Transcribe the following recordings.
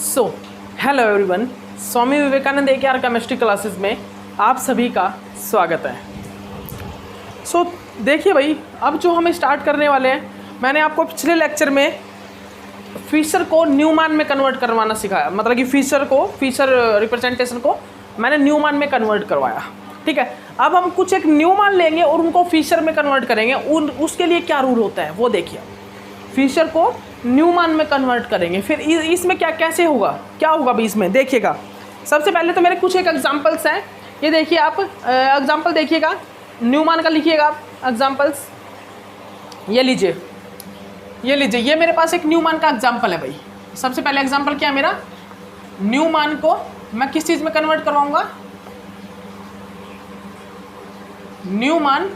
So hello everyone, Swami Vivekananda AKR chemistry classes में आप सभी का स्वागत है। सो देखिए भाई, अब जो हम स्टार्ट करने वाले हैं, मैंने आपको पिछले लेक्चर में फीचर को न्यूमान में कन्वर्ट करवाना सिखाया। मतलब कि फीचर रिप्रेजेंटेशन को मैंने न्यूमान में कन्वर्ट करवाया। ठीक है, अब हम कुछ एक न्यूमान लेंगे और उनको फीचर में कन्वर्ट करेंगे। उसके लिए क्या रूल होता है वो देखिए। फीचर को न्यूमान में कन्वर्ट करेंगे, फिर इसमें कैसे होगा, क्या होगा भी इसमें देखिएगा। सबसे पहले तो मेरे कुछ एक एग्जांपल्स हैं, ये देखिए आप एग्जांपल देखिएगा, न्यूमान का लिखिएगा आप एग्जांपल्स। ये लीजिए, ये मेरे पास एक न्यूमान का एग्जांपल है भाई। सबसे पहले एग्जांपल क्या है मेरा, न्यूमान को मैं किस चीज़ में कन्वर्ट करवाऊंगा, न्यूमान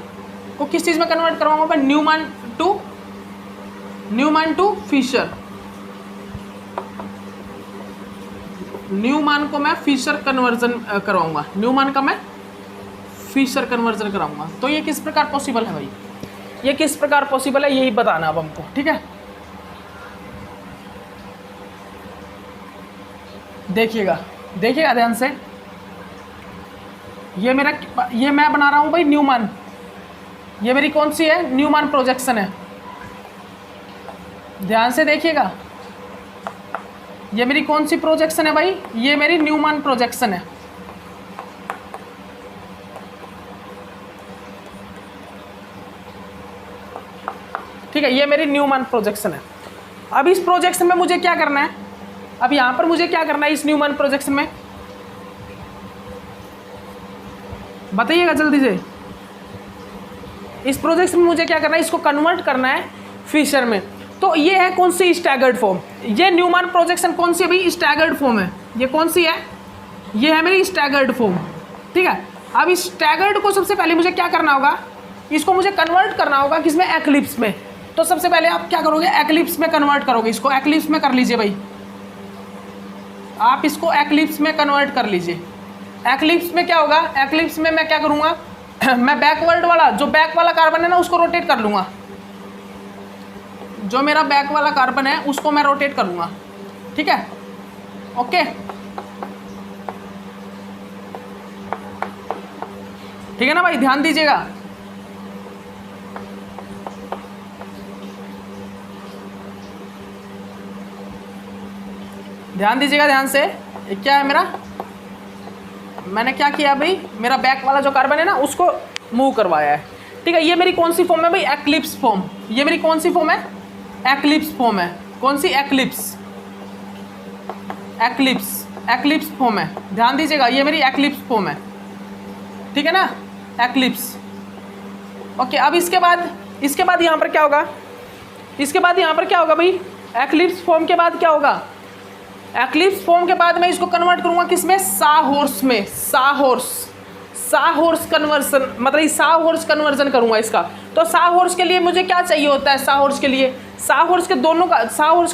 को किस चीज़ में कन्वर्ट करवाऊंगा मैं, न्यूमान टू फीचर। न्यूमान को मैं फीचर कन्वर्जन करवाऊंगा, न्यूमान का मैं फीचर कन्वर्जन कराऊंगा। तो ये किस प्रकार पॉसिबल है भाई, ये किस प्रकार पॉसिबल है यही बताना अब हमको। ठीक है, देखिएगा ध्यान से। ये मैं बना रहा हूं भाई न्यूमान। ये मेरी कौन सी है, न्यूमान प्रोजेक्शन है। ध्यान से देखिएगा, ये मेरी कौन सी प्रोजेक्शन है भाई, ये मेरी न्यूमान प्रोजेक्शन है। ठीक है, ये मेरी न्यूमान प्रोजेक्शन है। अब इस प्रोजेक्शन में मुझे क्या करना है, अब यहां पर मुझे क्या करना है इस न्यूमान प्रोजेक्शन में, बताइएगा जल्दी से। इस प्रोजेक्शन में मुझे क्या करना है, इसको कन्वर्ट करना है फीचर में। तो ये है कौन सी, स्टैगर्ड फॉर्म। ये न्यूमान प्रोजेक्शन कौन सी है भाई, स्टैगर्ड फॉर्म है। ये कौन सी है, ये है मेरी स्टैगर्ड फॉर्म। ठीक है, अब इस स्टैगर्ड को सबसे पहले मुझे क्या करना होगा, इसको मुझे कन्वर्ट करना होगा किसमें, एक्लिप्स में। तो सबसे पहले आप क्या करोगे, एक्लिप्स में कन्वर्ट करोगे। इसको एक्लिप्स में कर लीजिए भाई, आप इसको एक्लिप्स में कन्वर्ट कर लीजिए। एक्लिप्स में क्या होगा, एक्लिप्स में मैं क्या करूँगा मैं बैकवर्ड वाला, जो बैक वाला कार्बन है ना उसको रोटेट कर लूँगा। जो मेरा बैक वाला कार्बन है उसको मैं रोटेट करूँगा। ठीक है, ओके, ठीक है ना भाई, ध्यान दीजिएगा। ध्यान दीजिएगा ध्यान से। ये क्या है मेरा, मैंने क्या किया भाई, मेरा बैक वाला जो कार्बन है ना उसको मूव करवाया है। ठीक है, ये मेरी कौन सी फॉर्म है भाई, एक्लिप्स फॉर्म। ये मेरी कौन सी फॉर्म है, एक्लिप्स फॉर्म है। कौन सी, एक्लिप्स फॉर्म है। ध्यान दीजिएगा, ये मेरी एक्लिप्स फॉर्म है। ठीक है ना, एक्लिप्स। ओके, अब इसके बाद यहाँ पर क्या होगा, इसके बाद यहाँ पर क्या होगा भाई, एक्लिप्स फॉर्म के बाद क्या होगा, एक्लिप्स फॉर्म के बाद मैं इसको कन्वर्ट करूंगा किसमें, साहॉर्स में। साहॉर्स कन्वर्जन, मतलब साहॉर्स कन्वर्जन करूंगा इसका। तो साहॉर्स के लिए मुझे क्या चाहिए होता है, साहॉर्स के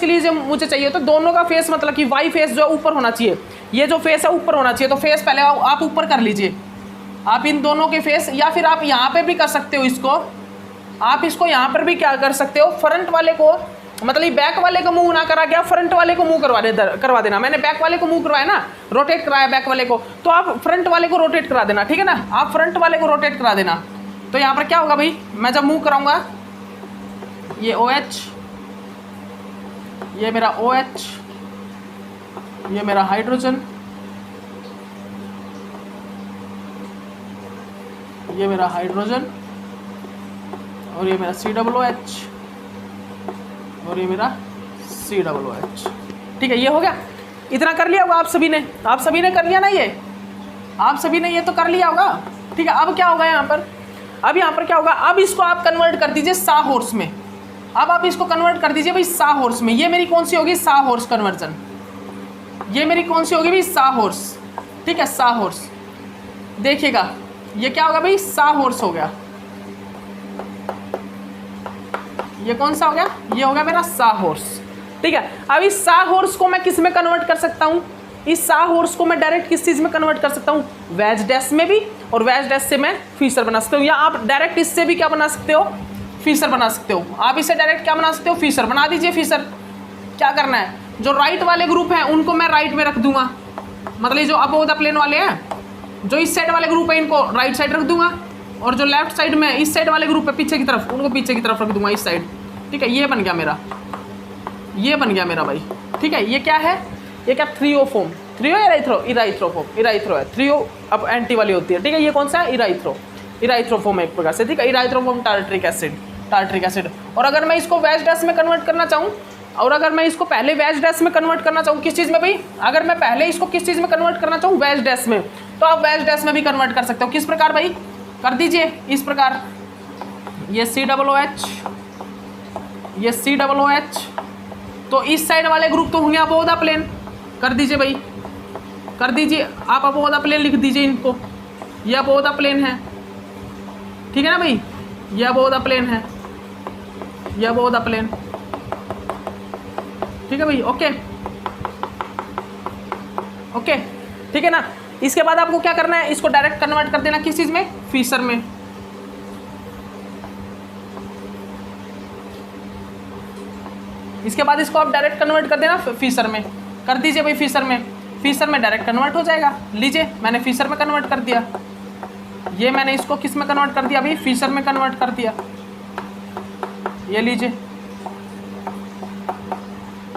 लिए जो मुझे चाहिए होता है दोनों का फेस, मतलब कि वाई फेस जो ऊपर होना चाहिए, ये जो फेस है ऊपर होना चाहिए। तो फेस पहले आप ऊपर कर लीजिए, आप इन दोनों के फेस, या फिर आप यहाँ पे भी कर सकते हो इसको, आप इसको यहाँ पर भी क्या कर सकते हो, फ्रंट वाले को, मतलब बैक वाले को मूव ना करा गया, फ्रंट वाले को मूव करवा देना। मैंने बैक वाले को मूव करवाया ना, रोटेट कराया बैक वाले को, तो आप फ्रंट वाले को रोटेट करा देना। ठीक है ना, आप फ्रंट वाले को रोटेट करा देना। तो यहाँ पर क्या होगा भाई, मैं जब मूव कराऊंगा, ये OH, ये मेरा OH, ये मेरा हाइड्रोजन, ये मेरा हाइड्रोजन, और ये मेरा COOH, और ये मेरा COOH। ठीक है, ये हो गया, इतना कर लिया होगा आप सभी ने कर लिया ना, ये आप सभी ने ये तो कर लिया होगा। ठीक है, अब क्या होगा यहाँ पर, अब यहाँ पर क्या होगा, अब इसको आप कन्वर्ट कर दीजिए साहॉर्स में। अब आप इसको कन्वर्ट कर दीजिए भाई साहॉर्स में। ये मेरी कौन सी होगी, साहॉर्स कन्वर्जन। ये मेरी कौन सी होगी भाई, साहॉर्स। ठीक है, साहॉर्स। देखिएगा ये क्या होगा भाई, साहॉर्स हो गया। ये कौन सा हो गया, ये हो गया मेरा साहॉर्स। ठीक है, अब इस साहॉर्स को मैं किस में कन्वर्ट कर सकता हूँ, इस साहॉर्स को मैं डायरेक्ट किस चीज़ में कन्वर्ट कर सकता हूँ, वेज डैश में भी, और वेज डैश से मैं फीचर बना सकता हूँ। या आप डायरेक्ट इससे भी क्या बना सकते हो, फीचर बना सकते हो। आप इसे डायरेक्ट क्या बना सकते हो, फीचर बना दीजिए। फीचर क्या करना है, जो राइट वाले ग्रुप हैं उनको मैं राइट में रख दूंगा, मतलब ये जो अबोव द प्लेन वाले हैं, जो इस साइड वाले ग्रुप है इनको राइट साइड रख दूंगा, और जो लेफ्ट साइड में इस साइड वाले ग्रुप है पीछे की तरफ, उनको पीछे की तरफ रख दूंगा इस साइड। ठीक है, ये बन गया मेरा, ये बन गया मेरा भाई। ठीक है, ये क्या है, ये क्या थ्रियोफॉर्म, थ्रियो इराइथ्रो, इराइथ्रोफॉर्म, इराइथ्रो है, थ्रियो अब एंटी वाली होती है। ठीक है, ये कौन सा है, इराइथ्रो, इराइथ्रोफॉर्म है एक प्रकार से। ठीक है, इराइथ्रोफॉर्म टार्ट्रिक एसिड, टार्ट्रिक एसिड। और अगर मैं इसको वैज डैश में कन्वर्ट करना चाहूँ, और अगर मैं इसको पहले वैज डैश में कन्वर्ट करना चाहूँ, किस चीज़ में भाई, अगर मैं पहले इसको किस चीज़ में कन्वर्ट करना चाहूँ, वैज डैश में, तो आप वैज डैश में भी कन्वर्ट कर सकते हो। किस प्रकार भाई, कर दीजिए इस प्रकार, ये COOH, ये COOH, तो इस साइड वाले ग्रुप तो होंगे अबोव द प्लेन, कर दीजिए भाई, कर दीजिए आप, अबोव द प्लेन लिख दीजिए इनको, ये अबोव द प्लेन है। ठीक है ना भाई, ये अबोव द प्लेन है, ये अबोव द प्लेन। ठीक है भाई, ओके ओके, ठीक है ना। इसके बाद आपको क्या करना है, इसको डायरेक्ट कन्वर्ट कर देना किस चीज़ में, फिशर में। इसके बाद इसको आप डायरेक्ट कन्वर्ट कर देना फिशर में, कर दीजिए भाई फिशर में, फिशर में डायरेक्ट कन्वर्ट हो जाएगा। लीजिए मैंने फिशर में कन्वर्ट कर दिया, ये मैंने इसको किस में कन्वर्ट कर दिया भाई, फिशर में कन्वर्ट कर दिया। ये लीजिए,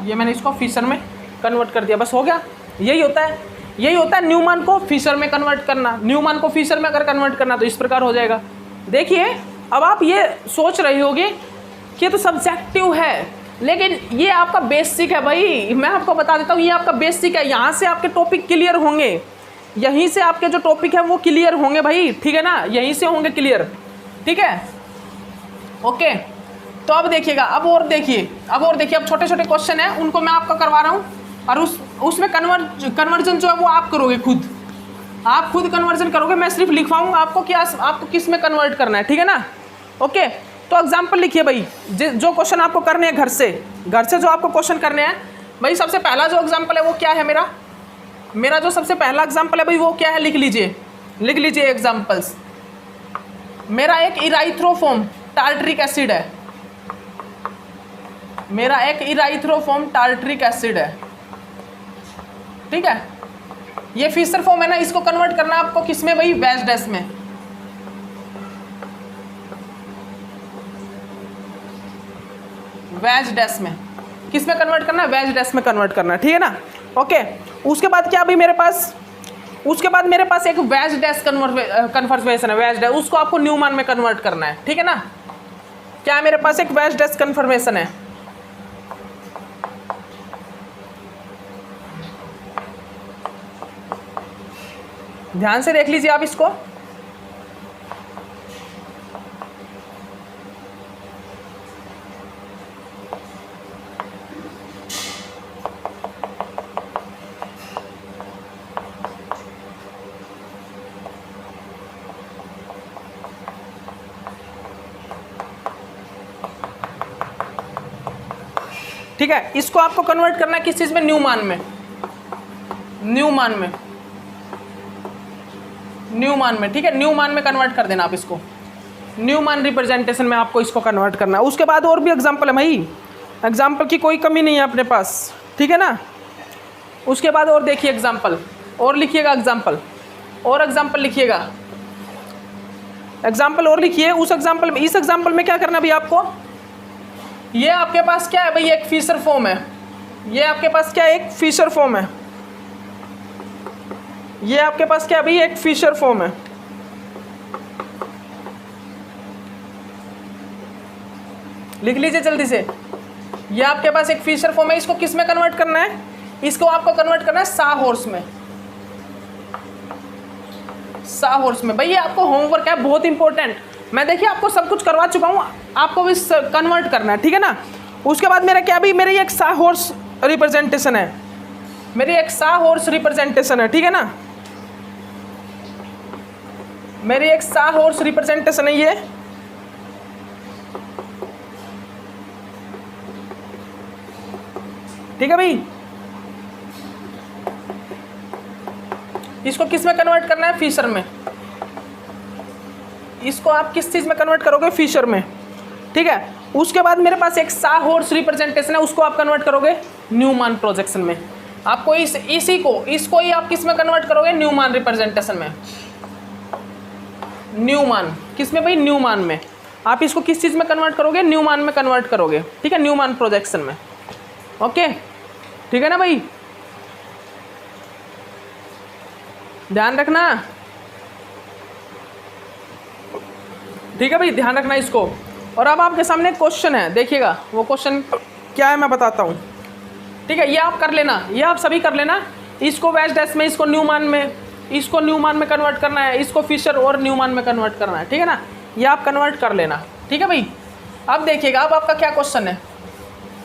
ये मैंने इसको फिशर में कन्वर्ट कर दिया, बस हो गया। यही होता है, यही होता है न्यूमैन को फिशर में कन्वर्ट करना। न्यूमैन को फिशर में अगर कन्वर्ट करना तो इस प्रकार हो जाएगा। देखिए अब आप ये सोच रहे होगे कि ये तो सब्जेक्टिव है, लेकिन ये आपका बेसिक है भाई। मैं आपको बता देता हूँ, ये आपका बेसिक है, यहाँ से आपके टॉपिक क्लियर होंगे, यहीं से आपके जो टॉपिक है वो क्लियर होंगे भाई। ठीक है ना, यहीं से होंगे क्लियर। ठीक है, ओके। तो अब देखिएगा, अब और देखिए, अब छोटे छोटे क्वेश्चन हैं उनको मैं आपका करवा रहा हूँ, और उसमें कन्वर्जन जो है वो आप करोगे खुद, आप खुद कन्वर्जन करोगे, मैं सिर्फ लिखवाऊंगा आपको कि आपको किस में कन्वर्ट करना है। ठीक है ना, ओके। तो एग्जाम्पल लिखिए भाई, जो क्वेश्चन आपको करने हैं घर से जो आपको क्वेश्चन करने हैं भाई। सबसे पहला जो एग्जाम्पल है वो क्या है, मेरा जो सबसे पहला एग्जाम्पल है भाई वो क्या है, लिख लीजिए एग्जाम्पल्स। मेरा एक इराइथ्रोफॉर्म टार्ट्रिक एसिड है, मेरा एक इराइथ्रोफॉर्म टार्ट्रिक एसिड है। ठीक है, ये फिशर फॉर्म है ना, इसको कन्वर्ट करना है आपको किस में भाई, वैज डैश में। वैज डैश में किस में कन्वर्ट करना है, वैज डैश में कन्वर्ट करना है। ठीक है ना, ओके। उसके बाद क्या भाई मेरे पास, उसके बाद मेरे पास एक वैज डैश कन्फर्मेशन है, वैज डैश, उसको आपको न्यूमैन में कन्वर्ट करना है। ठीक है ना, क्या है मेरे पास, एक वैज डैश कन्फर्मेशन है। ध्यान से देख लीजिए आप इसको, ठीक है। इसको आपको कन्वर्ट करना है किस चीज में, न्यूमैन में, न्यूमैन में। ठीक है, न्यूमैन में कन्वर्ट कर देना आप इसको, न्यूमैन रिप्रेजेंटेशन में आपको इसको कन्वर्ट करना है। उसके बाद और भी एग्जांपल है भाई, एग्जांपल की कोई कमी नहीं है अपने पास। ठीक है ना, उसके बाद और देखिए एग्जांपल, और लिखिएगा एग्जांपल, और एग्जांपल लिखिएगा, एग्जांपल और लिखिए। उस एग्जांपल में, इस एग्जांपल में क्या करना भाई आपको, ये आपके पास क्या है भाई, एक फिशर फॉर्म है, ये आपके पास क्या है, एक फिशर फॉर्म है, ये आपके पास क्या है भाई, एक फिशर फॉर्म है। लिख लीजिए जल्दी से, ये आपके पास एक फिशर फॉर्म है, इसको किस में कन्वर्ट करना है, इसको आपको कन्वर्ट करना है साहॉर्स में, साहॉर्स में। भाई ये आपको होमवर्क है बहुत इंपॉर्टेंट, मैं देखिए आपको सब कुछ करवा चुका हूँ, आपको भी कन्वर्ट करना है। ठीक है ना, उसके बाद मेरा क्या भाई, मेरी एक साहॉर्स रिप्रेजेंटेशन है, मेरी एक साहॉर्स रिप्रेजेंटेशन है। ठीक है ना, मेरी एक साहॉर्स रिप्रेजेंटेशन है ये, ठीक है भाई। इसको किस में कन्वर्ट करना है, फिशर में। इसको आप किस चीज में कन्वर्ट करोगे, फिशर में। ठीक है, उसके बाद मेरे पास एक साहॉर्स रिप्रेजेंटेशन है, उसको आप कन्वर्ट करोगे न्यूमैन प्रोजेक्शन में। आपको इसको ही आप किस में कन्वर्ट करोगे? न्यूमैन रिप्रेजेंटेशन में। न्यूमैन किस में भाई? न्यूमैन में। आप इसको किस चीज़ में कन्वर्ट करोगे? न्यूमैन में कन्वर्ट करोगे, ठीक है, न्यूमैन प्रोजेक्शन में। ओके, ठीक है ना भाई, ध्यान रखना, ठीक है भाई, ध्यान रखना इसको। और अब आपके सामने क्वेश्चन है, देखिएगा वो क्वेश्चन क्या है मैं बताता हूँ, ठीक है। ये आप कर लेना, ये आप सभी कर लेना। इसको वेस्ट डैश में, इसको न्यूमैन में, इसको न्यूमैन में कन्वर्ट करना है, इसको फिशर और न्यूमैन में कन्वर्ट करना है, ठीक है ना। ये आप कन्वर्ट कर लेना, ठीक है भाई। अब देखिएगा, अब आपका क्या क्वेश्चन है।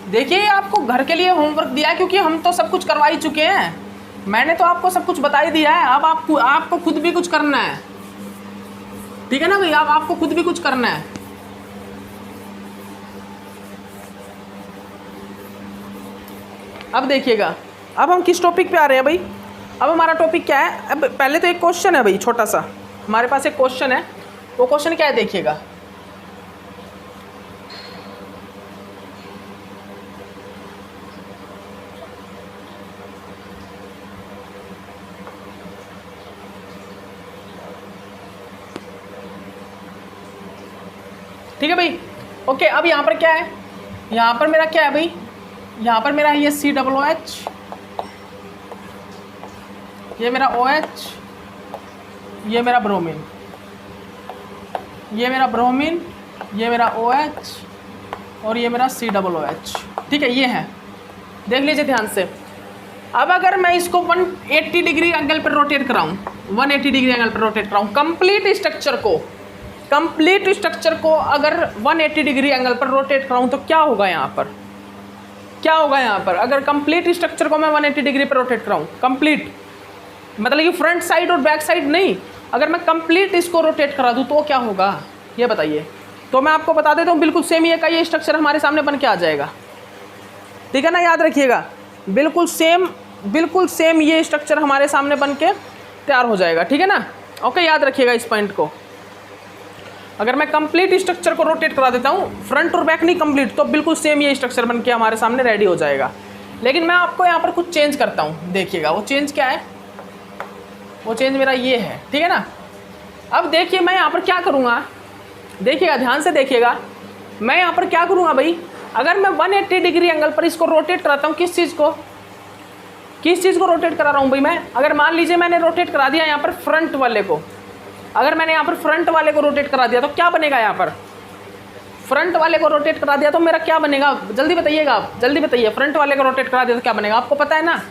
देखिए आपको घर के लिए होमवर्क दिया है, क्योंकि हम तो सब कुछ करवा ही चुके हैं, मैंने तो आपको सब कुछ बता ही दिया है। अब आपको खुद भी कुछ करना है, ठीक है ना भाई, अब आपको खुद भी कुछ करना है। अब देखिएगा, अब हम किस टॉपिक पे आ रहे हैं भाई। अब हमारा टॉपिक क्या है? अब पहले तो एक क्वेश्चन है भाई, छोटा सा हमारे पास एक क्वेश्चन है। वो क्वेश्चन क्या है देखिएगा, ठीक है भाई। ओके, अब यहाँ पर क्या है, यहाँ पर मेरा क्या है भाई, यहाँ पर मेरा ये COOH, ये मेरा OH, ये मेरा ब्रोमीन, ये मेरा ब्रोमीन, ये मेरा OH और ये मेरा COOH, ठीक है, ये है। देख लीजिए ध्यान से। अब अगर मैं इसको 180 डिग्री एंगल पर रोटेट कराऊँ, 180 डिग्री एंगल पर रोटेट कराऊँ, कंप्लीट स्ट्रक्चर को अगर 180 डिग्री एंगल पर रोटेट कराऊँ तो क्या होगा यहाँ पर? क्या होगा यहाँ पर? अगर कंप्लीट स्ट्रक्चर को मैं 180 डिग्री पर रोटेट कराऊँ, कंप्लीट मतलब कि फ्रंट साइड और बैक साइड नहीं, अगर मैं कंप्लीट इसको रोटेट करा दूँ तो क्या होगा ये बताइए। तो मैं आपको बता देता हूँ, बिल्कुल सेम ये का ये स्ट्रक्चर हमारे सामने बन के आ जाएगा, ठीक है ना, याद रखिएगा, बिल्कुल सेम ये स्ट्रक्चर हमारे सामने बन के तैयार हो जाएगा, ठीक है ना। ओके, याद रखिएगा इस पॉइंट को। अगर मैं कंप्लीट स्ट्रक्चर को रोटेट करा देता हूँ, फ्रंट और बैक नहीं कंप्लीट, तो बिल्कुल सेम ये स्ट्रक्चर बन के हमारे सामने रेडी हो जाएगा। लेकिन मैं आपको यहाँ पर कुछ चेंज करता हूँ, देखिएगा वो चेंज क्या है। वो चेंज मेरा ये है, ठीक है ना। अब देखिए मैं यहाँ पर क्या करूँगा, देखिएगा ध्यान से देखिएगा, मैं यहाँ पर क्या करूँगा भाई। अगर मैं 180 डिग्री एंगल पर इसको रोटेट कराता हूँ, किस चीज़ को रोटेट करा रहा हूँ भाई मैं। अगर मान लीजिए मैंने रोटेट करा दिया यहाँ पर फ्रंट वाले को, अगर मैंने यहाँ पर फ्रंट वाले को रोटेट करा दिया तो क्या बनेगा? यहाँ पर फ्रंट वाले को रोटेट करा दिया तो मेरा क्या बनेगा? जल्दी बताइएगा आप, जल्दी बताइए। फ्रंट वाले को रोटेट करा दिया तो क्या बनेगा? आपको पता है ना,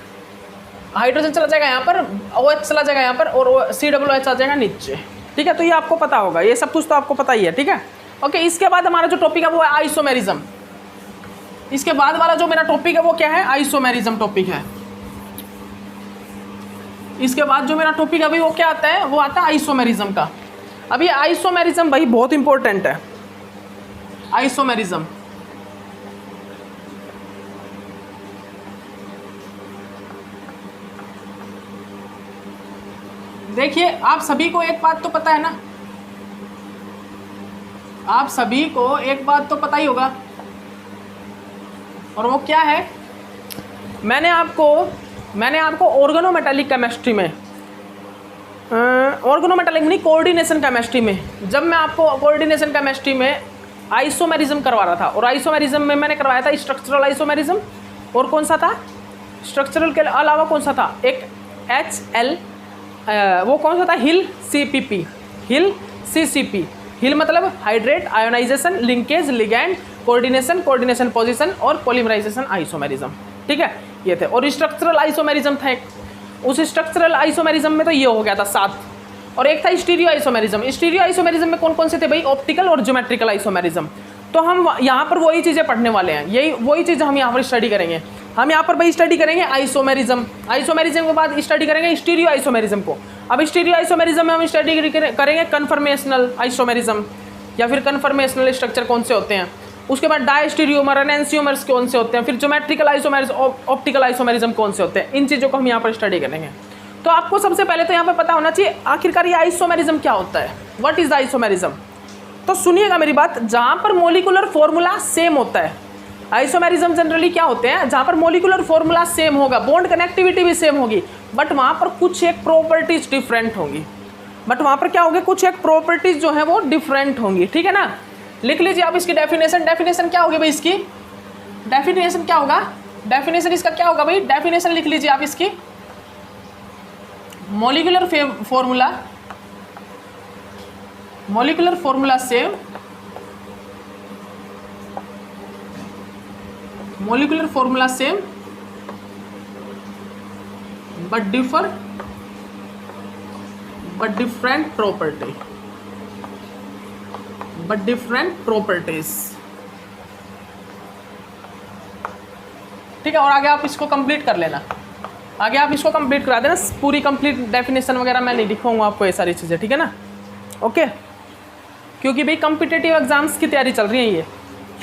हाइड्रोजन चला जाएगा यहाँ पर, OH चला जाएगा यहाँ पर और COOH आ जाएगा नीचे, ठीक है। तो ये आपको पता होगा, ये सब कुछ तो आपको पता ही है, ठीक है। ओके, इसके बाद हमारा जो टॉपिक है वो है आइसोमेरिज्म। इसके बाद वाला जो मेरा टॉपिक है वो क्या है? आइसोमेरिज्म टॉपिक है। इसके बाद जो मेरा टॉपिक है भाई वो क्या आता है? वो आता है आइसोमेरिज्म का। अब ये आइसोमेरिज्म भाई बहुत इंपॉर्टेंट है। आइसोमेरिज्म देखिए, आप सभी को एक बात तो पता है ना, आप सभी को एक बात तो पता ही होगा, और वो क्या है? मैंने आपको ऑर्गेनोमेटालिक केमिस्ट्री में, ऑर्गेनोमेटालिक नहीं, कोऑर्डिनेशन केमिस्ट्री में, जब मैं आपको कोऑर्डिनेशन केमिस्ट्री में आइसोमेरिज्म करवा रहा था, और आइसोमेरिज्म में मैंने करवाया था स्ट्रक्चरल आइसोमेरिज्म, और कौन सा था? स्ट्रक्चरल के अलावा कौन सा था? एक HL, वो कौन सा था? हिल CPP, हिल CCP। हिल मतलब hydrate, ionisation, linkage, ligand, coordination position और पॉलीमराइजेशन आइसोमेरिज्म, ठीक है, ये थे। और स्ट्रक्चरल आइसोमेरिज्म था एक, उस स्ट्रक्चरल आइसोमेरिज्म में तो ये हो गया था 7। और एक था स्टीरियो आइसोमेरिज्म। स्टीरियो आइसोमेरिज्म में कौन कौन से थे भाई? ऑप्टिकल और ज्योमेट्रिकल आइसोमेरिज्म। तो हम यहाँ पर वही चीज़ें पढ़ने वाले हैं, यही वही चीज़ हम यहाँ पर स्टडी करेंगे। हम यहाँ पर भाई स्टडी करेंगे आइसोमेरिज्म, आइसोमेरिज्म के बाद स्टडी करेंगे स्टीरियो आइसोमेरिज्म को। अब स्टीरियो आइसोमेरिज्म में हम स्टडी करेंगे कन्फर्मेशनल आइसोमेरिज्म, या फिर कन्फर्मेशनल स्ट्रक्चर कौन से होते हैं। उसके बाद डायस्टीरियोमर, एनेंसियोमर्स कौन से होते हैं, फिर ज्योमेट्रिकल आइसोमेरिज्म, ऑप्टिकल आइसोमेरिज्म कौन से होते हैं। इन चीज़ों को हम यहाँ पर स्टडी करेंगे। तो आपको सबसे पहले तो यहाँ पर पता होना चाहिए आखिरकार ये आइसोमेरिज्म क्या होता है। What is the isomerism? तो सुनिएगा मेरी बात, जहाँ पर मोलिकुलर फॉर्मूला सेम होता है, आइसोमेरिज्म जनरली क्या होते हैं, जहाँ पर मोलिकुलर फॉर्मूला सेम होगा, बॉन्ड कनेक्टिविटी भी सेम होगी, बट वहाँ पर कुछ एक प्रॉपर्टीज डिफरेंट होंगी, बट वहाँ पर क्या होगी, कुछ एक प्रॉपर्टीज जो है वो डिफरेंट होंगी, ठीक है ना। लिख लीजिए आप इसकी डेफिनेशन। डेफिनेशन क्या होगी भाई इसकी, डेफिनेशन क्या होगा, डेफिनेशन इसका क्या होगा भाई, डेफिनेशन लिख लीजिए आप इसकी। Molecular formula, molecular formula same, molecular formula same but different property, but different properties, ठीक है। और आगे आप इसको कंप्लीट कर लेना, आगे आप इसको कंप्लीट करा देना, पूरी कंप्लीट डेफिनेशन वगैरह मैं नहीं लिखूंगा आपको, ये सारी चीज़ें, ठीक है ना, ओके। क्योंकि भाई कॉम्पिटिटिव एग्जाम्स की तैयारी चल रही है, ये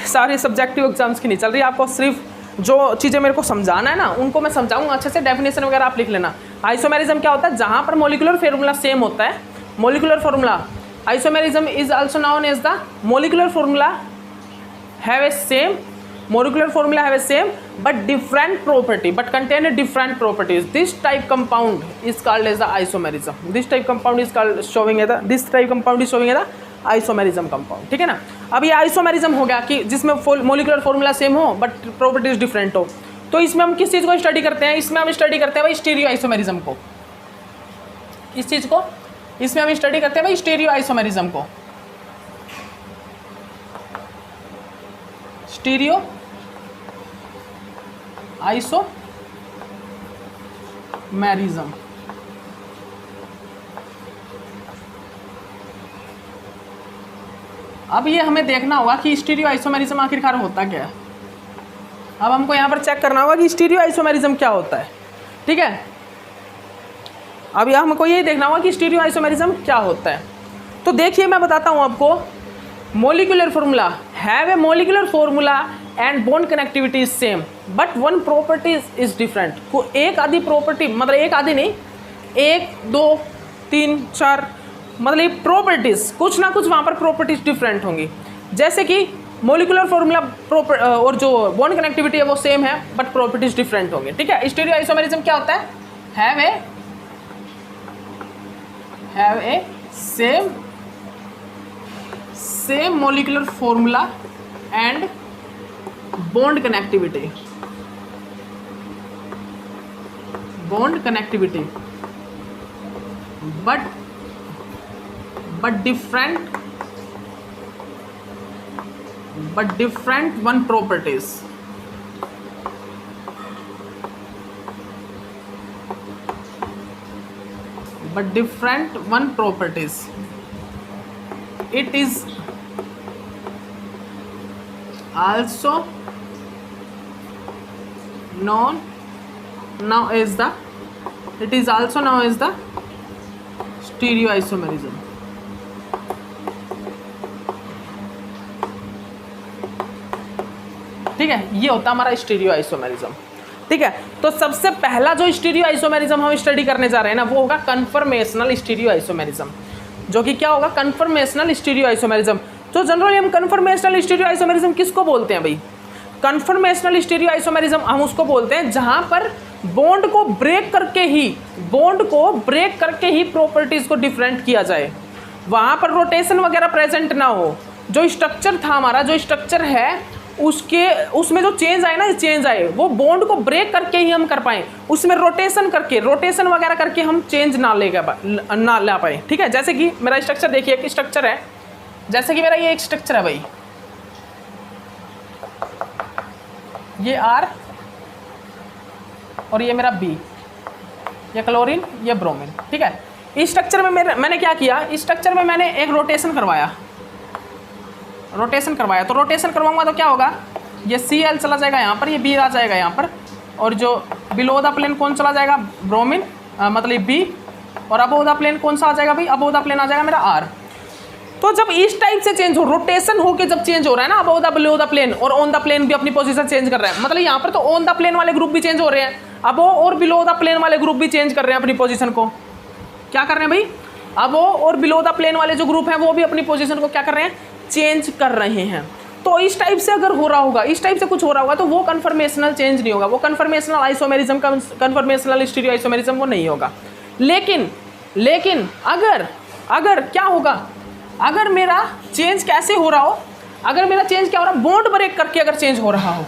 सारे सब्जेक्टिव एग्जाम्स की नहीं चल रही है। आपको सिर्फ जो चीज़ें मेरे को समझाना है ना उनको मैं समझाऊंगा अच्छे से, डेफिनेशन वगैरह आप लिख लेना। आइसोमेरिज्म क्या होता है, जहाँ पर मोलिकुलर फॉर्मूला सेम होता है, molecular formula, isomerism is also known as the molecular formula have a same, molecular formula have a same but different property, but contain a different properties. This type compound is called as the isomerism. This type compound is called showing as the, this type compound is showing as the isomerism compound, ठीक है ना। अब ये isomerism हो गया कि जिसमें molecular formula same हो बट प्रॉपर्टीज डिफरेंट हो। तो इसमें हम किस चीज़ को स्टडी करते हैं, इसमें हम स्टडी करते हैं भाई स्टीरियो आइसोमेरिज्म को। इस चीज़ को इसमें हम स्टडी करते हैं भाई स्टीरियो आइसोमेरिज्म को, स्टीरियो आइसोमेरिज्म। अब ये हमें देखना होगा कि स्टीरियो आइसोमेरिज्म आखिरकार होता क्या है। अब हमको यहाँ पर चेक करना होगा कि स्टीरियो आइसोमेरिज्म क्या होता है, ठीक है। अब यहाँ हमको ये देखना होगा कि स्टीरियो आइसोमेरिज्म क्या होता है। तो देखिए मैं बताता हूँ आपको, molecular formula have A molecular formula and bond connectivity is same but one property is different. को एक आधी प्रॉपर्टी, मतलब एक आधी नहीं, 1 2 3 4 मतलब प्रॉपर्टीज, कुछ ना कुछ वहाँ पर प्रॉपर्टीज डिफरेंट होंगी। जैसे कि मोलिकुलर फॉर्मूला और जो बॉन्ड कनेक्टिविटी है वो सेम है बट प्रॉपर्टीज डिफरेंट होंगे, ठीक है। स्टीरियो आइसोमेरिज्म क्या होता है, have a same molecular formula and bond connectivity, but different one properties, it is also known as the stereoisomerism, ठीक है। ये होता है हमारा स्टीरियो आइसोमेरिज्म, ठीक है। तो सबसे पहला जो स्टीरियो आइसोमेरिज्म हम स्टडी करने जा रहे हैं ना वो होगा कन्फर्मेशनल स्टीरियो आइसोमेरिज्म, जो कि क्या होगा, कन्फर्मेशनल स्टीरियो आइसोमेरिज्म। तो जनरली हम कन्फर्मेशनल स्टीरियो आइसोमेरिज्म किसको बोलते हैं भाई, कन्फर्मेशनल स्टीरियो आइसोमेरिज्म हम उसको बोलते हैं जहां पर बॉन्ड को ब्रेक करके ही प्रॉपर्टीज को डिफरेंट किया जाए, वहां पर रोटेशन वगैरह प्रेजेंट ना हो। जो स्ट्रक्चर था हमारा, जो स्ट्रक्चर है उसमें जो चेंज आए वो बॉन्ड को ब्रेक करके ही हम कर पाए, उसमें रोटेशन वगैरह करके हम चेंज ना ला पाए, ठीक है। जैसे कि मेरा स्ट्रक्चर देखिए, एक स्ट्रक्चर है, जैसे कि मेरा ये एक स्ट्रक्चर है भाई, ये R और ये मेरा B, ये क्लोरीन, ये ब्रोमीन, ठीक है। इस स्ट्रक्चर में मैंने क्या किया, इस स्ट्रक्चर में मैंने एक रोटेशन करवाया। तो रोटेशन करवाऊंगा तो क्या होगा, ये Cl चला जाएगा यहाँ पर, ये B आ जाएगा यहाँ पर, और जो बिलो द प्लेन कौन चला जाएगा, ब्रोमीन, मतलब B, और अबोव द प्लेन कौन सा आ जाएगा भाई, अबोव द प्लेन आ जाएगा मेरा R। तो जब इस टाइप से चेंज हो, रोटेशन होके जब चेंज हो रहा है ना, above the below the plane और ऑन द प्लेन भी अपनी पोजीशन चेंज कर रहा है, मतलब यहाँ पर तो ऑन द प्लेन वाले ग्रुप भी चेंज हो रहे हैं, अबोव और बिलो द प्लेन वाले ग्रुप भी चेंज कर रहे हैं अपनी पोजीशन को। क्या कर रहे हैं भाई, अबोव और बिलो द प्लेन वाले जो ग्रुप हैं वो भी अपनी पोजीशन को क्या कर रहे हैं, चेंज कर रहे हैं। तो इस टाइप से अगर हो रहा होगा, इस टाइप से कुछ हो रहा होगा, तो वो कन्फर्मेशनल चेंज नहीं होगा, वो कन्फर्मेशनल आइसोमेरिज्म का कन्फर्मेशनल स्टीरियो आइसोमेरिज्म वो नहीं होगा। लेकिन अगर क्या होगा, अगर मेरा चेंज कैसे हो रहा हो, अगर मेरा चेंज क्या हो रहा है, बॉन्ड ब्रेक करके अगर चेंज हो रहा हो,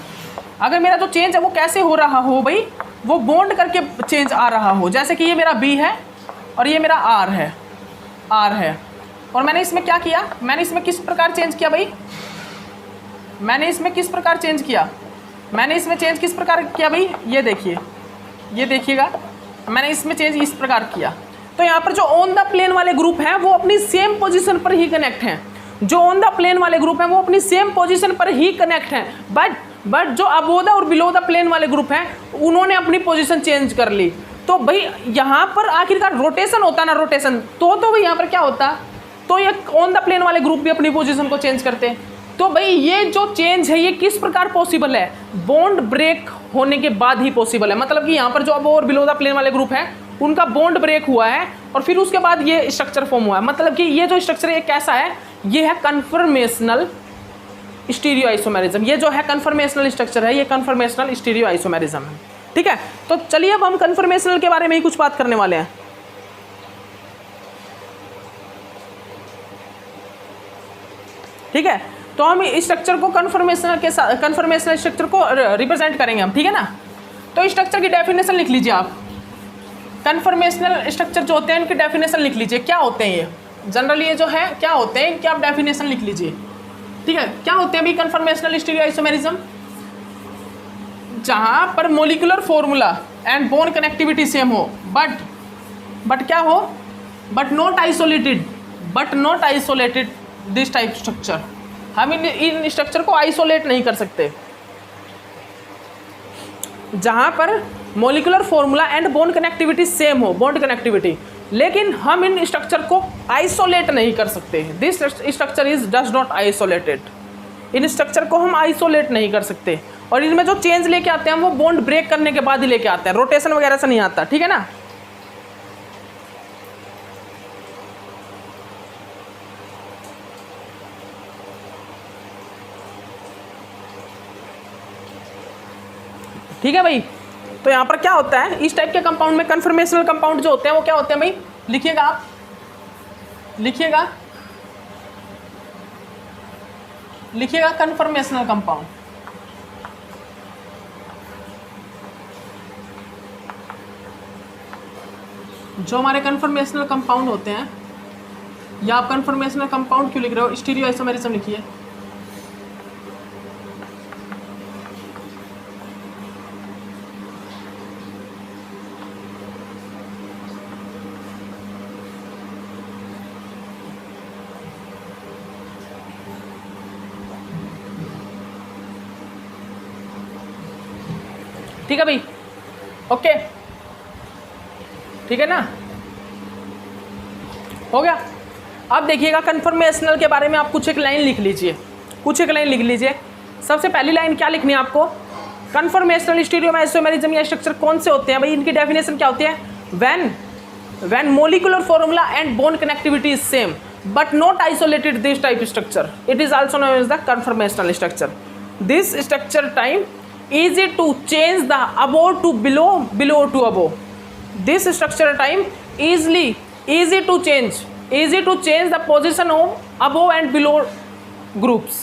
अगर मेरा जो चेंज है वो कैसे हो रहा हो भाई, वो बॉन्ड करके चेंज आ रहा हो। जैसे कि ये मेरा बी है और ये मेरा आर है, और मैंने इसमें क्या किया, मैंने इसमें किस प्रकार चेंज किया भाई, मैंने इसमें किस प्रकार चेंज किया, मैंने इसमें चेंज किस प्रकार किया भाई, ये देखिए, ये देखिएगा, मैंने इसमें चेंज इस प्रकार किया। तो यहाँ पर जो ऑन द प्लेन वाले ग्रुप हैं वो अपनी सेम पोजीशन पर ही कनेक्ट हैं, जो ऑन द प्लेन वाले ग्रुप हैं वो अपनी सेम पोजीशन पर ही कनेक्ट हैं, बट जो अबोव द और बिलो द प्लेन वाले ग्रुप हैं उन्होंने अपनी पोजीशन चेंज कर ली। तो भाई यहाँ पर आखिरकार रोटेशन होता ना, रोटेशन, तो भाई यहाँ पर क्या होता, तो ये ऑन द प्लेन वाले ग्रुप भी अपनी पोजीशन को चेंज करते हैं। तो भाई ये जो चेंज है ये किस प्रकार पॉसिबल है, बॉन्ड ब्रेक होने के बाद ही पॉसिबल है। मतलब कि यहाँ पर जो अबोव और बिलो द प्लेन वाले ग्रुप हैं उनका बॉन्ड ब्रेक हुआ है और फिर उसके बाद ये स्ट्रक्चर फॉर्म हुआ है। मतलब कि ये जो स्ट्रक्चर है ये कैसा है, ये है कन्फर्मेशनल स्टीरियो आइसोमेरिज्म। ये जो है कन्फर्मेशनल स्ट्रक्चर है, ये कन्फर्मेशनल स्टीरियो आइसोमेरिज्म है। ठीक है, तो चलिए अब हम कन्फर्मेशनल के बारे में ही कुछ बात करने वाले हैं। ठीक है, तो हम इस स्ट्रक्चर को कन्फर्मेशनल के साथ, कन्फर्मेशनल स्ट्रक्चर को रिप्रेजेंट करेंगे हम। ठीक है ना, तो इस स्ट्रक्चर की डेफिनेशन लिख लीजिए आप। कन्फर्मेशनल स्ट्रक्चर जो होते हैं इनकी डेफिनेशन लिख लीजिए, क्या होते हैं ये जनरली, ये जो है क्या होते हैं इनकी आप डेफिनेशन लिख लीजिए। ठीक है, क्या होते हैं अभी कन्फर्मेशनल स्टीरियो आइसोमेरिज्म, जहां पर molecular formula and bond connectivity same हो, बट क्या हो, but not isolated this type structure. हम इन स्ट्रक्चर को आइसोलेट नहीं कर सकते, जहां पर molecular formula and bond connectivity same हो, बॉन्ड कनेक्टिविटी, लेकिन हम इन स्ट्रक्चर को आइसोलेट नहीं कर सकते। This structure is does not isolated, in structure को हम आइसोलेट नहीं कर सकते। और इनमें जो चेंज लेके आते हैं वो बॉन्ड ब्रेक करने के बाद ही लेके आते हैं, रोटेशन वगैरह से नहीं आता। ठीक है ना, ठीक है भाई। तो यहाँ पर क्या होता है, इस टाइप के कंपाउंड में कन्फर्मेशनल कंपाउंड जो होते हैं वो क्या होते हैं भाई, लिखिएगा आप, लिखिएगा कन्फर्मेशनल कंपाउंड। जो हमारे कन्फर्मेशनल कंपाउंड होते हैं, या आप कन्फर्मेशनल कंपाउंड क्यों लिख रहे हो, स्टीरियो आइसोमेरिज्म लिखिए। ठीक है भाई, ओके, ठीक है ना, हो गया। अब देखिएगा कन्फर्मेशनल के बारे में आप कुछ एक लाइन लिख लीजिए, सबसे पहली लाइन क्या लिखनी है आपको, कन्फर्मेशनल स्टीरियो आइसोमेरिज्म या स्ट्रक्चर कौन से होते हैं भाई, इनकी डेफिनेशन क्या होती है, when molecular formula and bond connectivity is same but not isolated this type structure, it is also known as the conformational structure. This structure time easy to change the above to below to above. This structure time easy to change the position of above and below groups.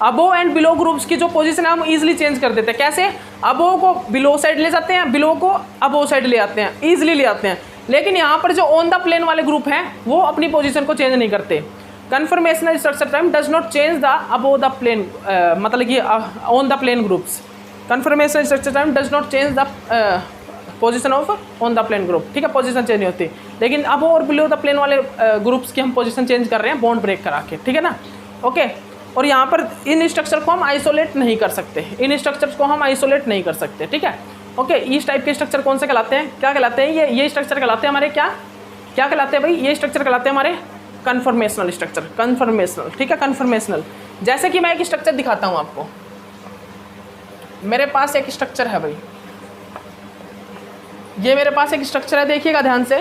above and below groups की जो position है हम easily change कर देते हैं। कैसे, above को below side ले जाते हैं, below को above साइड ले आते हैं, easily ले आते हैं। लेकिन यहाँ पर जो on the plane वाले ग्रुप हैं वो अपनी पोजीशन को चेंज नहीं करते। Conformational structure time does not change the above the plane, मतलब कि on the plane groups। Conformational structure time does not change the position of on the plane group. ठीक है, पोजीशन चेंज नहीं होती, लेकिन अब और बिलो द प्लेन वाले ग्रुप्स की हम पोजीशन चेंज कर रहे हैं बॉन्ड ब्रेक करा के। ठीक है ना, ओके। और यहाँ पर इन स्ट्रक्चर को हम आइसोलेट नहीं कर सकते, ठीक है, ओके। इस टाइप के स्ट्रक्चर कौन से कहलाते हैं, क्या कहलाते हैं, ये स्ट्रक्चर कहलाते हैं हमारे, क्या कहलाते हैं भाई, ये स्ट्रक्चर कहलाते हैं हमारे कन्फर्मेशनल स्ट्रक्चर, कन्फर्मेशनल। ठीक है, कन्फर्मेशनल। जैसे कि मैं एक स्ट्रक्चर दिखाता हूँ आपको, मेरे पास एक स्ट्रक्चर है भाई, ये मेरे पास एक स्ट्रक्चर है, देखिएगा ध्यान से,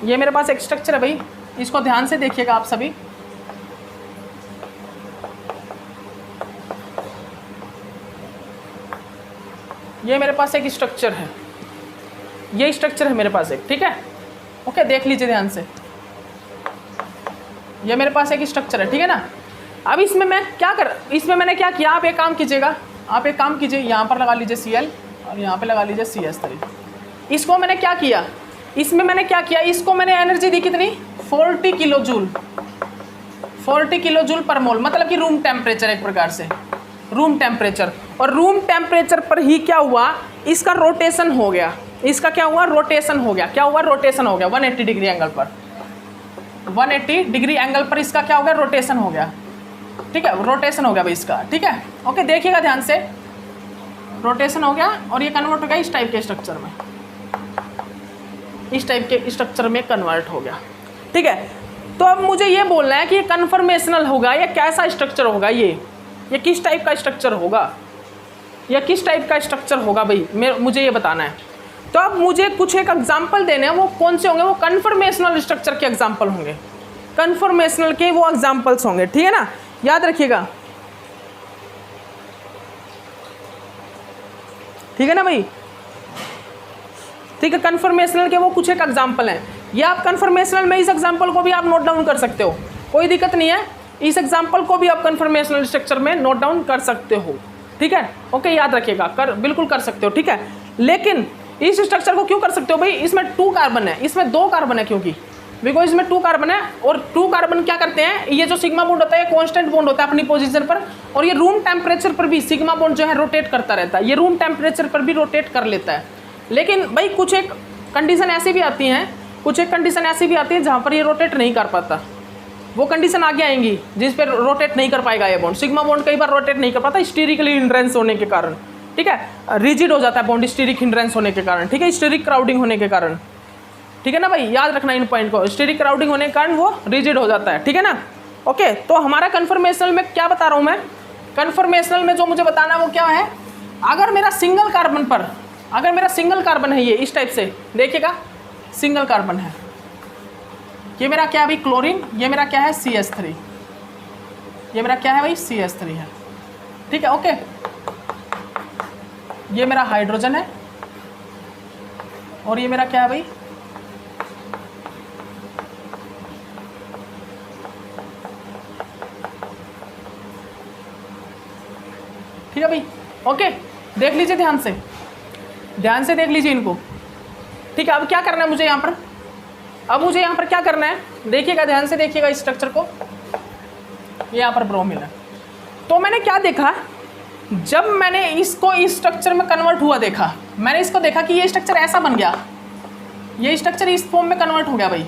ये मेरे पास एक स्ट्रक्चर है भाई, इसको ध्यान से देखिएगा आप सभी। ये मेरे पास एक स्ट्रक्चर है, ये स्ट्रक्चर है मेरे पास एक, ठीक है। ओके, देख लीजिए ध्यान से, ये मेरे पास एक स्ट्रक्चर है, ठीक है ना। अब इसमें इसमें मैंने क्या किया, आप एक काम कीजिएगा, आप एक काम कीजिए, यहाँ पर लगा लीजिए Cl और यहाँ पे लगा लीजिए CS3। इसको मैंने क्या किया, इसमें मैंने क्या किया, इसको मैंने एनर्जी दी कितनी, 40 किलो जूल, 40 किलो जूल पर मोल, मतलब कि रूम टेम्परेचर, एक प्रकार से रूम टेम्परेचर। और रूम टेम्परेचर पर ही क्या हुआ, इसका रोटेशन हो गया, इसका क्या हुआ, रोटेशन हो गया, क्या हुआ, रोटेशन हो गया 180 डिग्री एंगल पर, 180 डिग्री एंगल पर इसका क्या हो गया, रोटेशन हो गया, ठीक है, रोटेशन हो गया भाई इसका, ठीक है। ओके, देखिएगा ध्यान से, रोटेशन हो गया और ये कन्वर्ट हो गया इस टाइप के स्ट्रक्चर में, इस टाइप के स्ट्रक्चर में कन्वर्ट हो गया, ठीक है। तो अब मुझे ये बोलना है कि ये कन्फर्मेशनल होगा या कैसा स्ट्रक्चर होगा, ये किस टाइप का स्ट्रक्चर होगा, या किस टाइप का स्ट्रक्चर होगा भाई, मुझे ये बताना है। तो अब मुझे कुछ एक एग्जाम्पल देने हैं, वो कौन से होंगे, वो कन्फर्मेशनल स्ट्रक्चर के एग्जाम्पल होंगे, कन्फर्मेशनल के वो एग्जाम्पल्स होंगे, ठीक है ना, याद रखिएगा, ठीक है ना भाई, ठीक है। कन्फर्मेशनल के वो कुछ एक एग्जाम्पल हैं, या आप कन्फर्मेशनल में इस एग्जाम्पल को भी आप नोट डाउन कर सकते हो, कोई दिक्कत नहीं है, इस एग्जाम्पल को भी आप कन्फर्मेशनल स्ट्रक्चर में नोट डाउन कर सकते हो, ठीक है। ओके, याद रखिएगा, बिल्कुल कर सकते हो, ठीक है। लेकिन इस स्ट्रक्चर को क्यों कर सकते हो भाई, इसमें 2 कार्बन है, इसमें 2 कार्बन है, क्योंकि बिकॉज इसमें 2 कार्बन है, और 2 कार्बन क्या करते हैं, ये जो सिग्मा बॉन्ड होता है ये कांस्टेंट बॉन्ड होता है अपनी पोजीशन पर, और ये रूम टेम्परेचर पर भी सिग्मा बॉन्ड जो है रोटेट करता रहता है, ये रूम टेम्परेचर पर भी रोटेट कर लेता है। लेकिन भाई कुछ एक कंडीशन ऐसी भी आती हैं, कुछ एक कंडीशन ऐसी भी आती है जहाँ पर ये रोटेट नहीं कर पाता, वो कंडीशन आगे आएंगी जिस पर रोटेट नहीं कर पाएगा ये बॉन्ड, सिग्मा बॉन्ड कई बार रोटेट नहीं कर पाता स्टीरिकली हिंड्रेंस होने के कारण, ठीक है, रिजिड हो जाता है बॉन्ड स्टीरिक हिंड्रेंस होने के कारण, ठीक है, स्टीरिक क्राउडिंग होने के कारण, ठीक है ना भाई, याद रखना इन पॉइंट को, स्टीरिक क्राउडिंग होने के कारण वो रिजिड हो जाता है, ठीक है ना। ओके, तो हमारा कन्फर्मेशनल में क्या बता रहा हूँ मैं, कन्फर्मेशनल में जो मुझे बताना है वो क्या है, अगर मेरा सिंगल कार्बन पर, अगर मेरा सिंगल कार्बन है, ये इस टाइप से देखिएगा, सिंगल कार्बन है, ये मेरा क्या है भाई, क्लोरीन, ये मेरा क्या है CS3, ये मेरा क्या है भाई, CS3 है, ठीक है। ओके, ये मेरा हाइड्रोजन है, और ये मेरा क्या है भाई, ठीक है भाई। ओके, देख लीजिए ध्यान से, ध्यान से देख लीजिए इनको, ठीक है। अब क्या करना है मुझे यहाँ पर, अब मुझे यहाँ पर क्या करना है, देखिएगा ध्यान से, देखिएगा इस स्ट्रक्चर को, ये यहाँ पर ब्रोमीन है। तो मैंने क्या देखा, जब मैंने इसको इस स्ट्रक्चर में कन्वर्ट हुआ देखा, मैंने इसको देखा कि ये स्ट्रक्चर ऐसा बन गया, ये स्ट्रक्चर इस फॉर्म में कन्वर्ट हो गया भाई,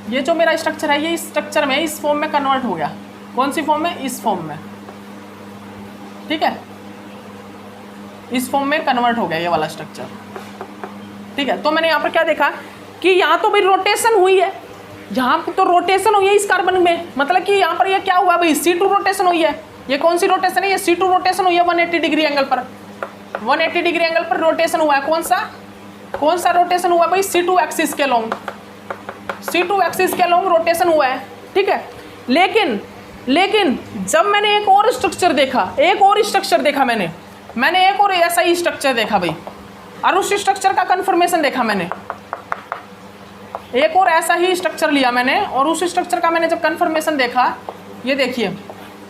ये जो मेरा स्ट्रक्चर है ये इस स्ट्रक्चर में, इस फॉर्म में कन्वर्ट हो गया, कौन सी फॉर्म में, इस फॉर्म में, ठीक है, इस फॉर्म में कन्वर्ट हो गया ये वाला स्ट्रक्चर, ठीक है। तो मैंने यहाँ पर क्या देखा कि यहाँ तो भाई रोटेशन हुई है, यहाँ तो रोटेशन हुई है इस कार्बन में, मतलब कि यहाँ पर ये क्या हुआ भाई, C2 रोटेशन हुई है, ये कौन सी रोटेशन है, ये C2 रोटेशन हुई है 180 डिग्री एंगल पर, 180 डिग्री एंगल पर रोटेशन हुआ है, कौन सा रोटेशन हुआ भाई, C2 एक्सिस के लॉन्ग, C2 एक्सिस के लॉन्ग रोटेशन हुआ है, ठीक है। लेकिन जब मैंने एक और स्ट्रक्चर देखा, एक और स्ट्रक्चर देखा मैंने एक और ऐसा ही स्ट्रक्चर देखा भाई, और उस स्ट्रक्चर का कन्फर्मेशन देखा मैंने, एक और ऐसा ही स्ट्रक्चर लिया मैंने, और उस स्ट्रक्चर का मैंने जब कन्फर्मेशन देखा, ये देखिए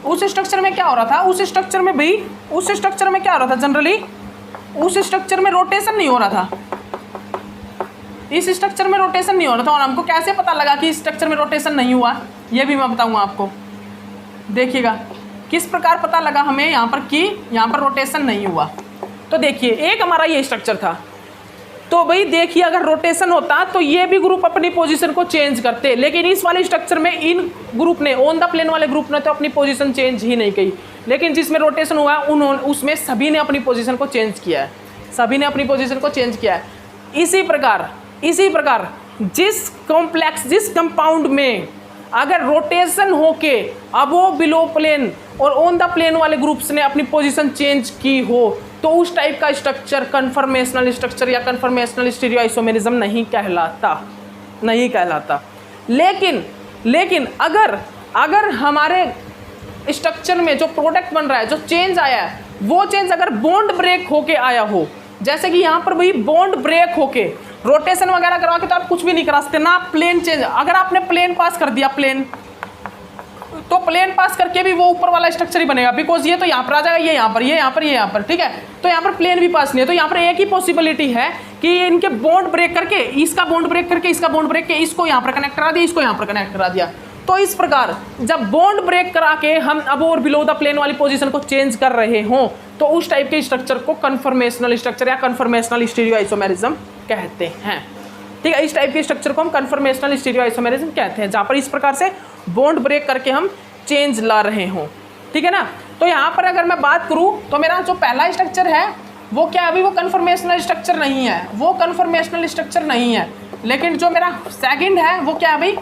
उस स्ट्रक्चर में क्या हो रहा था, उस स्ट्रक्चर में भाई, उस स्ट्रक्चर में क्या हो रहा था, जनरली उस स्ट्रक्चर में रोटेशन नहीं हो रहा था, इस स्ट्रक्चर में रोटेशन नहीं हो रहा था। और हमको कैसे पता लगा कि इस स्ट्रक्चर में रोटेशन नहीं हुआ, ये भी मैं बताऊंगा आपको, देखिएगा किस प्रकार पता लगा हमें यहाँ पर कि यहाँ पर रोटेशन नहीं हुआ। तो देखिए, एक हमारा ये स्ट्रक्चर था, तो भाई देखिए अगर रोटेशन होता तो ये भी ग्रुप अपनी पोजीशन को चेंज करते, लेकिन इस वाले स्ट्रक्चर में इन ग्रुप ने, ऑन द प्लेन वाले ग्रुप ने तो अपनी पोजीशन चेंज ही नहीं की, लेकिन जिसमें रोटेशन हुआ है उसमें सभी ने अपनी पोजीशन को चेंज किया है, सभी ने अपनी पोजीशन को चेंज किया है। इसी प्रकार जिस कॉम्प्लेक्स, जिस कंपाउंड में अगर रोटेशन होके अबो बिलो प्लेन और ऑन द प्लेन वाले ग्रुप्स ने अपनी पोजीशन चेंज की हो, तो उस टाइप का स्ट्रक्चर कन्फर्मेशनल स्ट्रक्चर या कन्फर्मेशनल स्टीरियोआइसोमेरिज्म नहीं कहलाता। लेकिन अगर हमारे स्ट्रक्चर में जो प्रोडक्ट बन रहा है, जो चेंज आया है, वो चेंज अगर बॉन्ड ब्रेक होके आया हो, जैसे कि यहाँ पर भाई बॉन्ड ब्रेक होके रोटेशन वगैरह करवा के तो आप कुछ भी नहीं करा सकते ना। प्लेन चेंज, अगर आपने प्लेन पास कर दिया, प्लेन तो प्लेन पास करके भी वो ऊपर वाला स्ट्रक्चर ही बनेगा, बिकॉज ये तो यहाँ पर आ जाएगा, ये यहाँ पर, ये यहाँ पर, ये यहाँ पर, ठीक है। तो यहाँ पर प्लेन भी पास नहीं है, तो यहाँ पर एक ही पॉसिबिलिटी है कि इनके बॉन्ड ब्रेक करके, इसका बॉन्ड ब्रेक करके, इसका बॉन्ड ब्रेक के इसको यहाँ पर कनेक्ट करा दिया, इसको यहाँ पर कनेक्ट करा दिया। तो इस प्रकार जब बॉन्ड ब्रेक करा के हम अब और बिलो द प्लेन वाली पोजीशन को चेंज कर रहे हों तो उस टाइप के स्ट्रक्चर को कन्फर्मेशनल स्ट्रक्चर या कन्फर्मेशनल स्टीरियो आइसोमेरिज्म कहते हैं, ठीक है। इस टाइप के स्ट्रक्चर को हम कन्फर्मेशनल स्टीरियो आइसोमेरिज्म कहते हैं, जहाँ पर इस प्रकार से बॉन्ड ब्रेक करके हम चेंज ला रहे हों, ठीक है ना। तो यहाँ पर अगर मैं बात करूँ तो मेरा जो पहला स्ट्रक्चर है वो क्या है, अभी वो कन्फर्मेशनल स्ट्रक्चर नहीं है, वो कन्फर्मेशनल स्ट्रक्चर नहीं है। लेकिन जो मेरा सेकंड है वो क्या है भाई,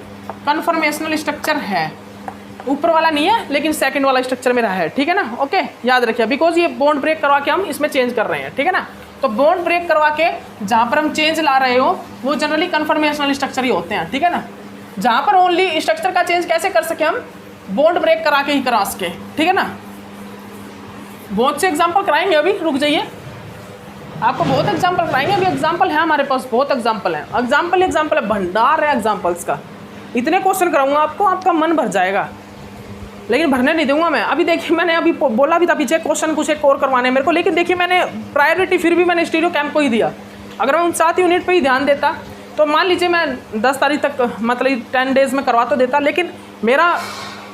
कन्फर्मेशनल स्ट्रक्चर है। ऊपर वाला नहीं है लेकिन सेकंड वाला स्ट्रक्चर मेरा है, ठीक है ना। ओके, याद रखिए, बिकॉज ये बॉन्ड ब्रेक करवा के हम इसमें चेंज कर रहे हैं, ठीक है ना। तो बॉन्ड ब्रेक करवा के जहाँ पर हम चेंज ला रहे हो वो जनरली कन्फर्मेशनल स्ट्रक्चर ही होते हैं, ठीक है ना। जहाँ पर ओनली स्ट्रक्चर का चेंज कैसे कर सके हम, बॉन्ड ब्रेक करा के ही करा सके, ठीक है ना। बहुत से एग्जाम्पल कराएंगे, अभी रुक जाइए, आपको बहुत एग्जाम्पल कराएंगे। अभी एग्जाम्पल है हमारे पास, बहुत एग्जाम्पल है, एग्जाम्पल है, भंडार है एग्जाम्पल्स का। इतने क्वेश्चन कराऊंगा आपको, आपका मन भर जाएगा, लेकिन भरने नहीं दूंगा मैं। अभी देखिए, मैंने अभी बोला भी था पीछे क्वेश्चन कुछ एक और करवाने मेरे को, लेकिन देखिए मैंने प्रायोरिटी फिर भी मैंने स्टीरियो कैंप को ही दिया। अगर मैं उन 7 यूनिट पे ही ध्यान देता तो मान लीजिए मैं 10 तारीख तक मतलब 10 डेज में करवा तो देता, लेकिन मेरा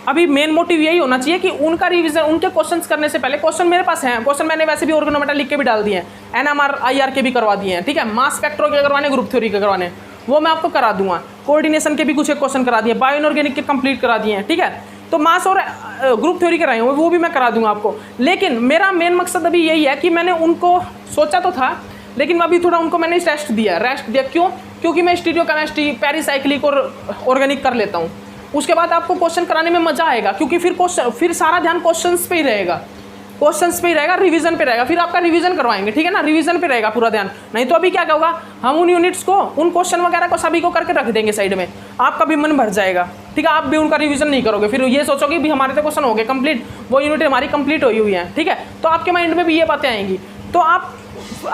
अभी मेन मोटिव यही होना चाहिए कि उनका रिवीजन, उनके क्वेश्चंस करने से पहले, क्वेश्चन मेरे पास हैं, क्वेश्चन मैंने वैसे भी ऑर्गेनोमेट्री लिख के भी डाल दिए हैं, एनएमआर आईआर के भी करवा दिए हैं, ठीक है। मास स्पेक्ट्रो के करवाने, ग्रुप थ्योरी के करवाने, वो मैं आपको करा दूंगा। कोऑर्डिनेशन के भी कुछ एक क्वेश्चन करा दिए, बायो इनऑर्गेनिक के कंप्लीट करा दिए हैं, ठीक है। तो मास और ग्रुप थ्योरी कराए हुए वो भी मैं करा दूंगा आपको। लेकिन मेरा मेन मकसद अभी यही है कि मैंने उनको सोचा तो था, लेकिन अभी थोड़ा उनको मैंने रेस्ट दिया। क्यों? क्योंकि मैं स्टीरियो केमिस्ट्री, पेरिसाइक्लिक और ऑर्गेनिक कर लेता हूँ। उसके बाद आपको क्वेश्चन कराने में मजा आएगा, क्योंकि फिर सारा ध्यान क्वेश्चंस पे ही रहेगा, रिवीजन पे रहेगा। फिर आपका रिवीजन करवाएंगे, ठीक है ना, रिवीजन पे रहेगा पूरा ध्यान। नहीं तो अभी क्या होगा, हम उन यूनिट्स को, उन क्वेश्चन वगैरह को सभी को करके रख देंगे साइड में, आपका भी मन भर जाएगा, ठीक है। आप भी उनका रिवीजन नहीं करोगे, फिर ये सोचोगे भी हमारे तो क्वेश्चन हो गए कंप्लीट, वो यूनिट हमारी कंप्लीट हुई है, ठीक है। तो आपके माइंड में भी ये बातें आएंगी, तो आप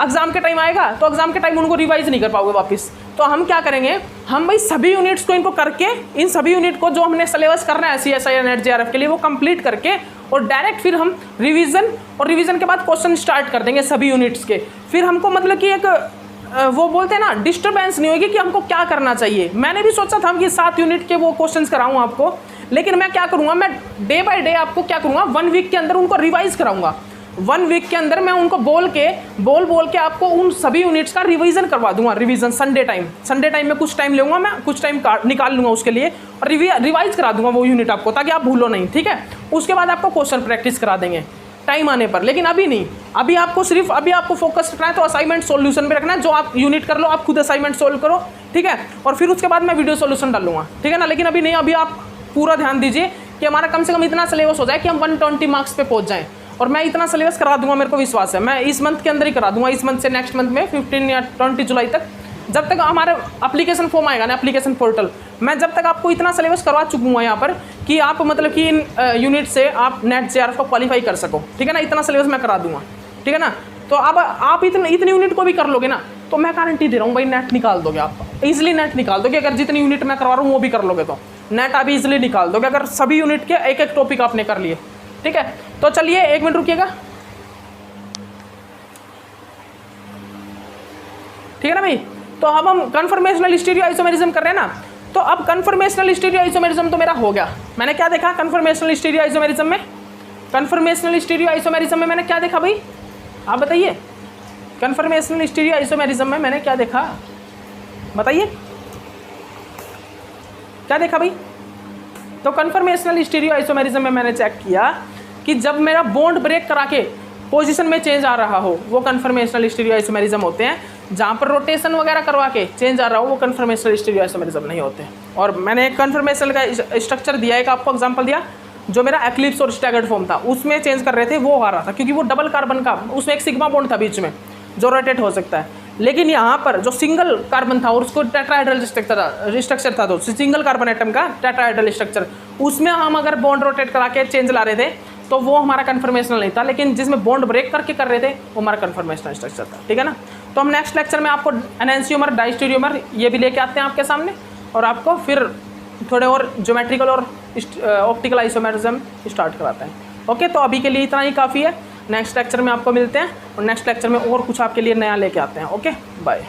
एग्जाम के टाइम आएगा तो एग्जाम के टाइम उनको रिवाइज नहीं कर पाओगे वापस। तो हम क्या करेंगे, हम भाई सभी यूनिट्स को इनको करके, इन सभी यूनिट को जो हमने सिलेबस करना है CSI नेट JRF के लिए, वो कंप्लीट करके और डायरेक्ट फिर हम रिवीजन, और रिवीजन के बाद क्वेश्चन स्टार्ट कर देंगे सभी यूनिट्स के। फिर हमको मतलब कि एक वो बोलते हैं ना, डिस्टर्बेंस नहीं होगी कि हमको क्या करना चाहिए। मैंने भी सोचा था कि 7 यूनिट के वो क्वेश्चन कराऊँ आपको, लेकिन मैं क्या करूँगा, मैं डे बाय डे आपको क्या करूँगा, 1 वीक के अंदर उनको रिवाइज कराऊंगा। 1 वीक के अंदर मैं उनको बोल के आपको उन सभी यूनिट्स का रिवीजन करवा दूंगा। रिवीजन संडे टाइम में कुछ टाइम लूँगा, मैं कुछ टाइम निकाल लूँगा उसके लिए, और रिवाइज करा दूंगा वो यूनिट आपको, ताकि आप भूलो नहीं, ठीक है। उसके बाद आपको क्वेश्चन प्रैक्टिस करा देंगे टाइम आने पर, लेकिन अभी नहीं। अभी आपको फोकस रखना है, तो असाइनमेंट सॉल्यूशन पे रखना है। जो आप यूनिट कर लो, आप खुद असाइनमेंट सोल्व करो, ठीक है। और फिर उसके बाद मैं वीडियो सॉल्यूशन डालूंगा, ठीक है ना। लेकिन अभी नहीं, अभी आप पूरा ध्यान दीजिए कि हमारा कम से कम इतना सिलेबस हो जाए कि हम 120 मार्क्स पे पहुंच जाएं। और मैं इतना सिलेबस करा दूंगा, मेरे को विश्वास है। मैं इस मंथ के अंदर ही करा दूंगा, इस मंथ से नेक्स्ट मंथ में 15 या 20 जुलाई तक, जब तक हमारे एप्लीकेशन फॉर्म आएगा ना, एप्लीकेशन पोर्टल, मैं जब तक आपको इतना सिलेबस करवा चुकूंगा यहाँ पर कि आप मतलब कि इन यूनिट से आप नेट JRF को क्वालिफाई कर सको, ठीक है ना। इतना सिलेबस मैं करा दूंगा, ठीक है ना। तो अब आप इतनी यूनिट को भी कर लोगे ना, तो मैं गारंटी दे रहा हूँ भाई, नेट निकाल दोगे आप, ईजिली नेट निकाल दोगे। अगर जितनी यूनिट मैं करवा रहा हूँ वो भी कर लोगे तो नेट आप ईजिली निकाल दोगे, अगर सभी यूनिट के एक एक टॉपिक आपने कर लिए, ठीक है। तो चलिए 1 मिनट रुकिएगा, ठीक है ना भाई। तो अब हम कन्फर्मेशनल स्टीरियो आइसोमेरिज्म कर रहे हैं ना, तो अब कन्फर्मेशनल स्टीरियो आइसोमेरिज्म तो मेरा हो गया। मैंने क्या देखा कन्फर्मेशनल स्टीरियो आइसोमेरिज्म में, मैंने क्या देखा भाई, आप बताइए। कन्फर्मेशनल स्टीरियो आइसोमेरिज्म में मैंने क्या देखा, बताइए क्या देखा भाई। तो कन्फर्मेशनल स्टीरियो आइसोमेरिज्म में मैंने चेक किया कि जब मेरा बॉन्ड ब्रेक करा के पोजीशन में चेंज आ रहा हो, वो कन्फर्मेशनल स्टीरियो आइसोमेरिज्म होते हैं। जहाँ पर रोटेशन वगैरह करवा के चेंज आ रहा हो, वो कन्फर्मेशनल स्टीरियो आइसोमेरिज्म नहीं होते। और मैंने एक कन्फर्मेशनल का स्ट्रक्चर दिया, एक आपको एग्जांपल दिया, जो मेरा एक्लिप्स और स्टैगर्ड फॉर्म था, उसमें चेंज कर रहे थे, वो आ रहा था क्योंकि वो डबल कार्बन का, उसमें एक सिग्मा बॉन्ड था बीच में जो रोटेट हो सकता है। लेकिन यहाँ पर जो सिंगल कार्बन था और उसको टेट्राहेड्रल स्ट्रक्चर था, तो सिंगल कार्बन एटम का टेट्राहेड्रल स्ट्रक्चर, उसमें हम अगर बॉन्ड रोटेट करा के चेंज ला रहे थे, तो वो हमारा कन्फर्मेशनल नहीं था, लेकिन जिसमें बॉन्ड ब्रेक करके कर रहे थे वो हमारा कन्फर्मेशनल स्ट्रक्चर था। ठीक है ना। तो हम नेक्स्ट लेक्चर में आपको एनेंसियोमर, डाइस्टीरियोमर ये भी लेके आते हैं आपके सामने, और आपको फिर थोड़े और ज्योमेट्रिकल और ऑप्टिकल आइसोमेरिज्म स्टार्ट कराते हैं। ओके, तो अभी के लिए इतना ही काफ़ी है। नेक्स्ट लेक्चर में आपको मिलते हैं, और नेक्स्ट लेक्चर में और कुछ आपके लिए नया लेके आते हैं। Okay, bye.